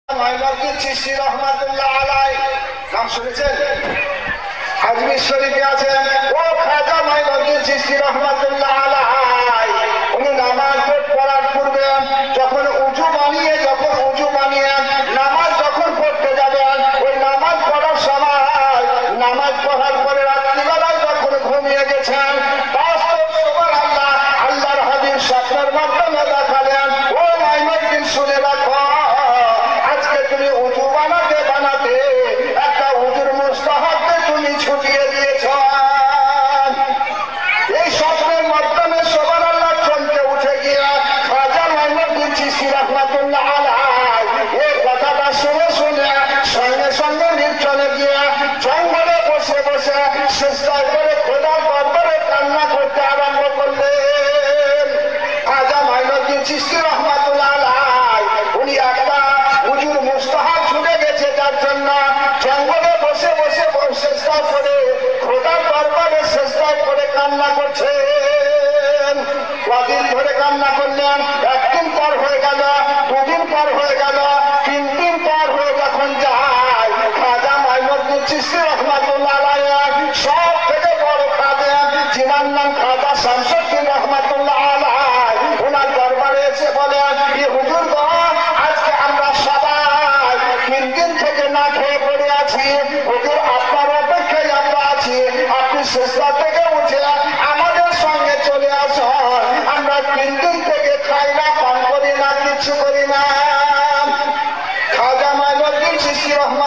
মাইনুদ্দিন চিশতি রহমাতুল্লাহ আলাইহি নাম শুনেছেন? আজমির শরীফে আছেন ও খাজা মাইনুদ্দিন চিশতি রহমাতুল্লাহ আলাইহি। উনি নামাজ পড়ার পূর্বে যখন উজু বানিয়ে নামাজ যখন পড়তে যাবেন, ওই নামাজ পড়ার সময় নামাজ পড়ার পরে রাত্রিবেলায় যখন ঘুমিয়ে গেছেন, বাস্তব সুবহানাল্লাহ আল্লাহর হাবিব স্বপ্নের মাধ্যমে দেখালেন, ও মাইনুদ্দিন শুনে রাখো, আজকে তুমি উজু বানাতে একটা উজুর মুস্তাহাবকে তুমি ছুটিয়ে দিয়েছ। এই স্বপ্নের মাধ্যমে সুবহানাল্লাহ চমকে উঠে গিয়ে খাজা মাইনুদ্দিন চিশতি রাহমাতুল্লাহ আলাইহি এই কথাটা শুনে সঙ্গে সঙ্গে নির্জনে গিয়ে জঙ্গলে বসে সিজদা করে খোদার দরবারে কান্না করতে আরম্ভ করলেন। খাজা মাইনুদ্দিন চিশতি রাহমাতুল্লাহ আলাইহি উনি একটা উজুর মুস্তাহাব ছুটে গেছে, যার জন্য জঙ্গলে বসে সিজদা করে খোদার দরবারে সিজদা করে কান্না করছেন। কদিন ধরে কান্না করলেন, একদিন পর হয়ে গেল, দুদিন পর হয়ে গেল, 3 দিন পর হয়ে যখন যায়, খাজা মাইনুদ্দিন চিশতি রহমাতুল্লাহ আলাইহি সব থেকে বড় খাদেম, যিনার নাম খাজা শামসুদ্দিন রহমাতুল্লাহ আলাইহি, ওনার দরবারে এসে বলেন, হুজুর গো, আজকে আমরা সবাই 3 দিন থেকে না খেয়ে পড়ে আছি, হুজুর আপনার অপেক্ষায় আমরা আছি, আপনি সিজদা থেকে উঠে আমাদের সঙ্গে চলে আসুন, আমরা 3 দিন থেকে খাই না, পান করি না, কিছু করি না। খাজা মাইনুদ্দিন চিশতি রহমাতুল্লাহ